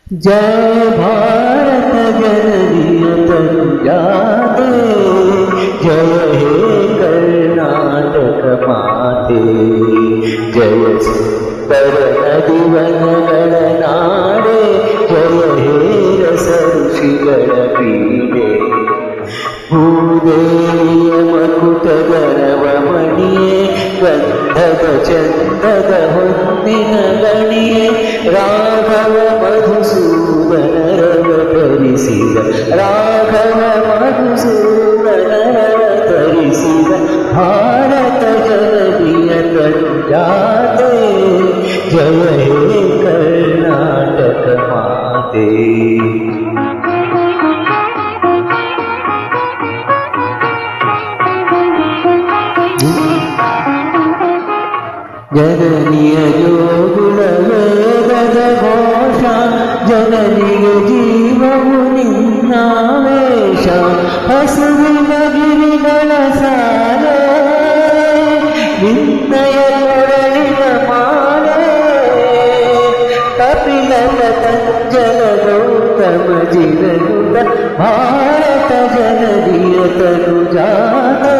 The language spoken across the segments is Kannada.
जय भारत जननीय पंजाबे, जय हे कर्नाटक माते, जय सुंदर नदी वनಗಳ ನಾಡೆ, जय हे रस ಋಷಿಗಳ ಪೀಡೆ, ಭೂದೇವಿಯ ಮಕುಟದ ನವಮಣಿಯೇ, ಗಂಧದ ಚಂದದ ಹೊನ್ನಿನ ಗಣಿಯೇ, ರಾಘವ ಮಧುಸೂದನರವ ತರಿಸಿದ, ರಾಘವ ಮಧುಸೂದನರವ ತರಿಸಿದ ಭಾರತ ಜನನಿಯ ಕಂಜಾತೆ, ಜಯ ಹೇ ಕರ್ನಾಟಕ ಮಾತೆ. ಜನನಿಯ ಜೋಗುಳ ವೇದದ ಘೋಷ, ಜನನಿಯ ಜೀವವು ನಿನ್ನಾವೇಶ, ಹಸುವಿನ ಗಿರಿಗಳ ಸಾಲೆ, ನಿನ್ನಯ ಕೊರಳಿನ ಮಾಲೆ, ಕಪಿಲನ ತಂಜಲ ಗೌತಮ ಜಿರನುತ ಭಾರತ ಜನನಿಯ ತನುಜಾತೆ,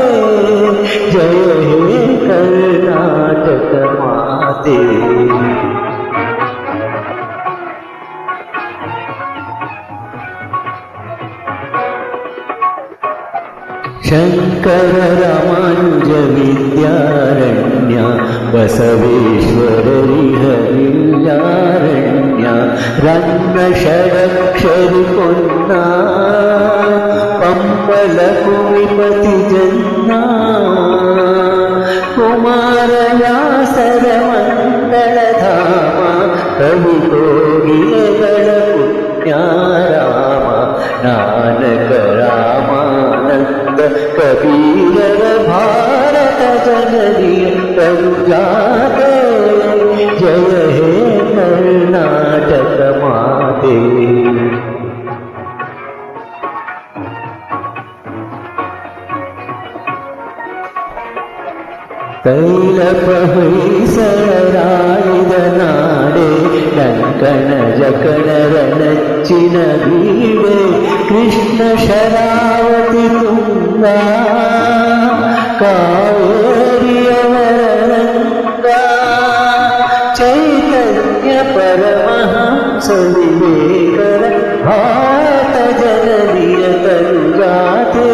ಜಯ ಹೇ ಕರ್ನಾಟಕ ಮಾತೆ. ಶಂಕರ ರಾಮಾನುಜ ವಿದ್ಯಾರಣ್ಯ, ಬಸವೇಶ್ವರರಿಹ ವಿದ್ಯಾರಣ್ಯ, ರನ್ನ ಷಡಕ್ಷರಿ ಪೊನ್ನ, ಪಂಬಲ ಕುವಿಪತಿ ಜನ್ನ, ಕುಮಾರವ್ಯಾಸರ ಮಂಗಳಧಾಮ, ಕವಿ ಕೋಗಿಲೆಗಳ ಪುಣ್ಯಾರಾಮ, ನಾನಕ ರಾಮಾನಂದ ಕಬೀರರ ಭಾರತ ಜನನಿಯ ತನುಜಾತೆ, ಜಯ ಹೇ ಕರ್ನಾಟಕ ಮಾತೆ. ತೈಲ ಪ್ರವಹಿಸಲಾಡಿದ ನಾಡೆ, ಕಂಕಣ ಜಕಣರ ನಚ್ಚಿನ ಬೀಡೆ, ಕೃಷ್ಣ ಶರಾವತಿ ತುಂಗ, ಕಾವೇರಿಯವರ ರಂಗ, ಚೈತನ್ಯ ಪರಮಹಂಸ ವಿವೇಕರ ಭಾರತ ಜನನಿಯ ತನುಜಾತೆ,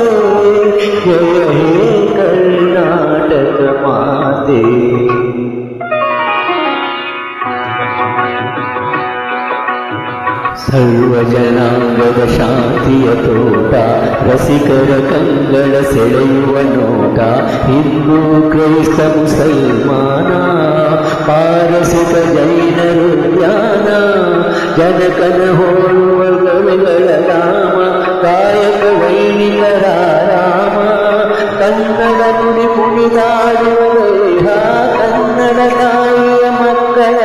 ಜಯ ಹೇ ಕರ್ನಾಟಕ ಮಾತೆ. ಸರ್ವ ಜನಾಂಗದ ಶಾಂತಿಯ ತೋಟ, ರಸಿಕರ ಕಂಗಳ ಸೆಳೆಯುವ ನೋಟ, ಹಿಂದೂ ಕ್ರೈಸ್ತ ಮುಸಲ್ಮಾನ, ಪಾರಸಿಕ ಜೈನರು ಧ್ಯಾನ, ಜನಕನ ಹೋಲುವ ಕವಿಗಳ ರಾಮ, ಗಾಯಕ ವೈಣಿಕರ ರಾಮ, ಕನ್ನಡ ನುಡಿ ಕುಣಿದಾಡುವ ದೇಹ, ಕನ್ನಡ ತಾಯಿಯ ಮಕ್ಕಳ